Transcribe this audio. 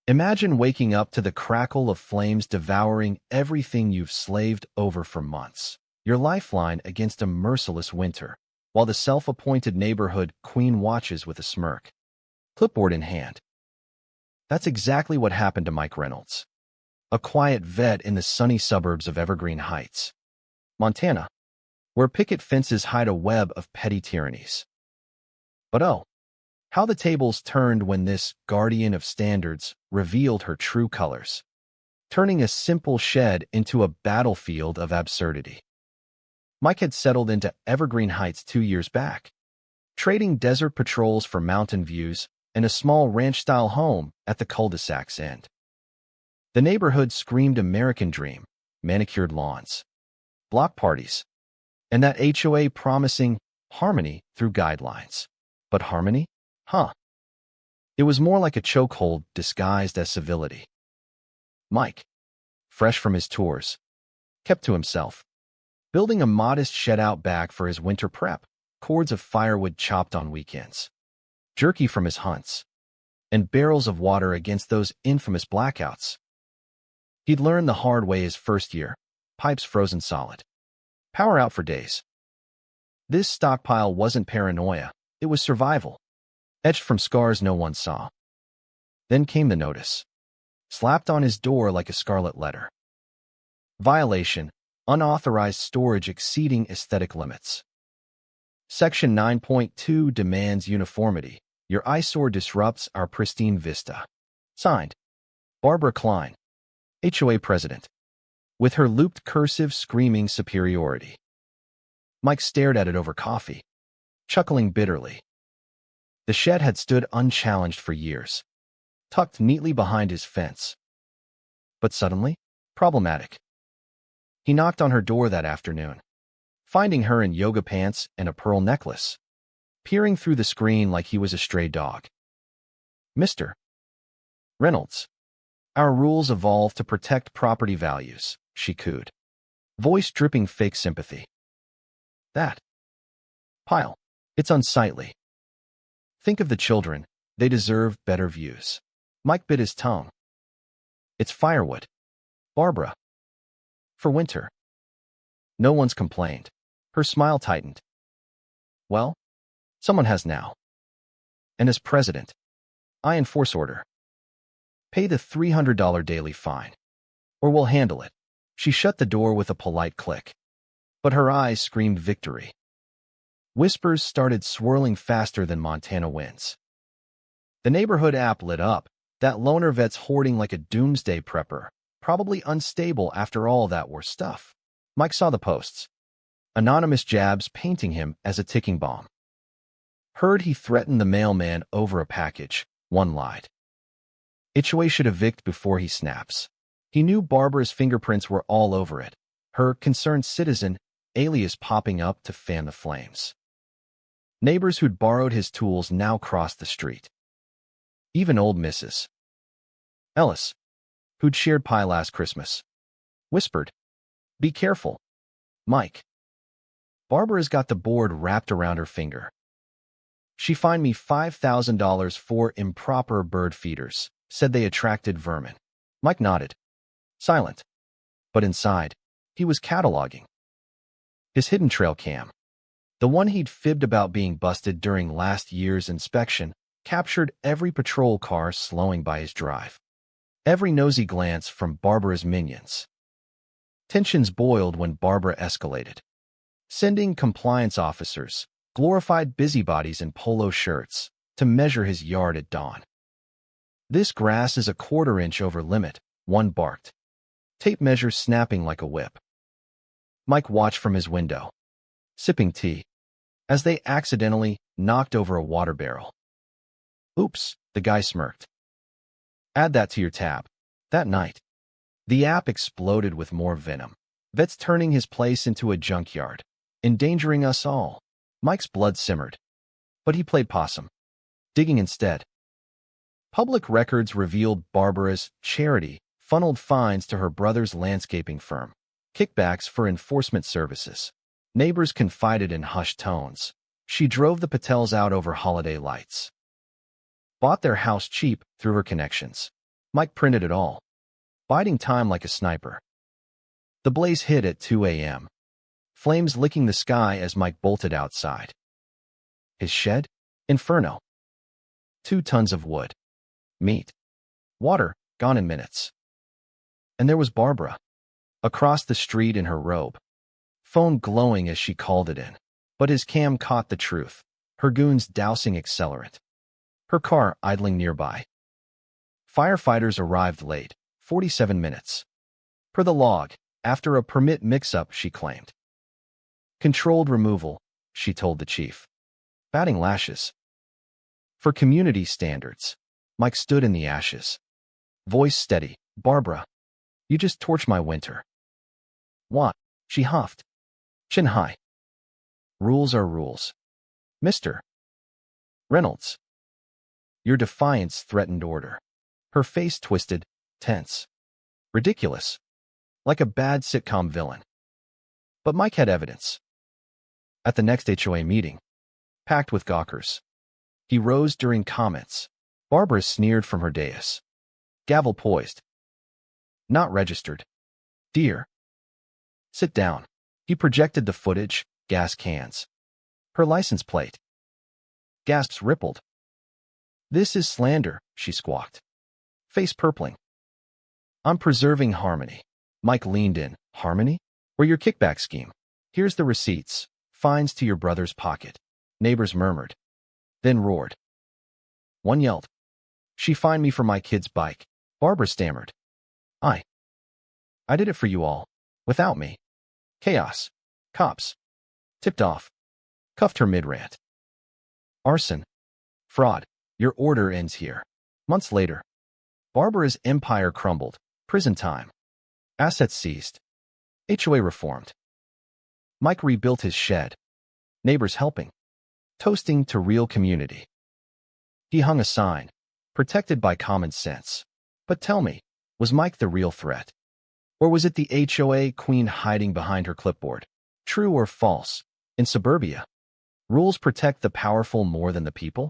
Imagine waking up to the crackle of flames devouring everything you've slaved over for months, your lifeline against a merciless winter, while the self-appointed neighborhood queen watches with a smirk, clipboard in hand. That's exactly what happened to Mike Reynolds, a quiet vet in the sunny suburbs of Evergreen Heights, Montana, where picket fences hide a web of petty tyrannies. But oh, how the tables turned when this guardian of standards revealed her true colors, turning a simple shed into a battlefield of absurdity. Mike had settled into Evergreen Heights 2 years back, trading desert patrols for mountain views and a small ranch-style home at the cul-de-sac's end. The neighborhood screamed American dream, manicured lawns, block parties, and that HOA promising harmony through guidelines. But harmony? Huh. It was more like a chokehold disguised as civility. Mike, fresh from his tours, kept to himself, building a modest shed out back for his winter prep, cords of firewood chopped on weekends, jerky from his hunts, and barrels of water against those infamous blackouts. He'd learned the hard way his first year, pipes frozen solid, power out for days. This stockpile wasn't paranoia, it was survival, etched from scars no one saw. Then came the notice, slapped on his door like a scarlet letter. Violation, unauthorized storage exceeding aesthetic limits. Section 9.2 demands uniformity. Your eyesore disrupts our pristine vista. Signed, Barbara Klein, HOA President, with her looped cursive screaming superiority. Mike stared at it over coffee, chuckling bitterly. The shed had stood unchallenged for years, tucked neatly behind his fence. But suddenly, problematic. He knocked on her door that afternoon, finding her in yoga pants and a pearl necklace, peering through the screen like he was a stray dog. "Mr. Reynolds, our rules evolve to protect property values," she cooed, voice dripping fake sympathy. "That pile, it's unsightly. Think of the children, they deserve better views." Mike bit his tongue. "It's firewood, Barbara. For winter." No one's complained. Her smile tightened. "Well, someone has now. And as president, I enforce order. Pay the $300 daily fine, or we'll handle it." She shut the door with a polite click, but her eyes screamed victory. Whispers started swirling faster than Montana winds. The neighborhood app lit up, that loner vet's hoarding like a doomsday prepper, probably unstable after all that war stuff. Mike saw the posts. Anonymous jabs painting him as a ticking bomb. Heard he threatened the mailman over a package, one lied. HOA should evict before he snaps. He knew Barbara's fingerprints were all over it, her concerned citizen alias popping up to fan the flames. Neighbors who'd borrowed his tools now crossed the street. Even old Mrs. Ellis, who'd shared pie last Christmas, whispered, "Be careful, Mike. Barbara's got the board wrapped around her finger. She fined me $5,000 for improper bird feeders, said they attracted vermin." Mike nodded, silent. But inside, he was cataloging. His hidden trail cam, the one he'd fibbed about being busted during last year's inspection, captured every patrol car slowing by his drive, every nosy glance from Barbara's minions. Tensions boiled when Barbara escalated, sending compliance officers, glorified busybodies in polo shirts, to measure his yard at dawn. "This grass is a quarter-inch over limit," one barked, tape measure snapping like a whip. Mike watched from his window, sipping tea, as they accidentally knocked over a water barrel. "Oops," the guy smirked. "Add that to your tab." That night, the app exploded with more venom. Vets turning his place into a junkyard, endangering us all. Mike's blood simmered, but he played possum, digging instead. Public records revealed Barbara's charity funneled fines to her brother's landscaping firm, kickbacks for enforcement services. Neighbors confided in hushed tones. She drove the Patels out over holiday lights, bought their house cheap through her connections, Mike printed it all, biding time like a sniper. The blaze hit at 2 a.m., flames licking the sky as Mike bolted outside. His shed? Inferno. 2 tons of wood, meat, water, gone in minutes. And there was Barbara, across the street in her robe, phone glowing as she called it in. But his cam caught the truth, her goons dousing accelerant, her car idling nearby. Firefighters arrived late, 47 minutes. Per the log, after a permit mix-up, she claimed. Controlled removal, she told the chief. Batting lashes. For community standards, Mike stood in the ashes. Voice steady. Barbara, you just torched my winter. What? She huffed. Chin high. Rules are rules. Mr. Reynolds. Your defiance threatened order. Her face twisted, tense. Ridiculous. Like a bad sitcom villain. But Mike had evidence. At the next HOA meeting, packed with gawkers, he rose during comments. Barbara sneered from her dais. Gavel poised. Not registered. Dear. Sit down. He projected the footage, gas cans. Her license plate. Gasps rippled. This is slander, she squawked. Face purpling. I'm preserving harmony. Mike leaned in. Harmony? Or your kickback scheme? Here's the receipts. Fines to your brother's pocket. Neighbors murmured. Then roared. One yelled. She fined me for my kid's bike. Barbara stammered. I did it for you all. Without me. Chaos. Cops. Tipped off. Cuffed her mid-rant. Arson. Fraud. Your order ends here. Months later, Barbara's empire crumbled. Prison time. Assets seized. HOA reformed. Mike rebuilt his shed. Neighbors helping. Toasting to real community. He hung a sign. Protected by common sense. But tell me, was Mike the real threat? Or was it the HOA queen hiding behind her clipboard? True or false? In suburbia, rules protect the powerful more than the people?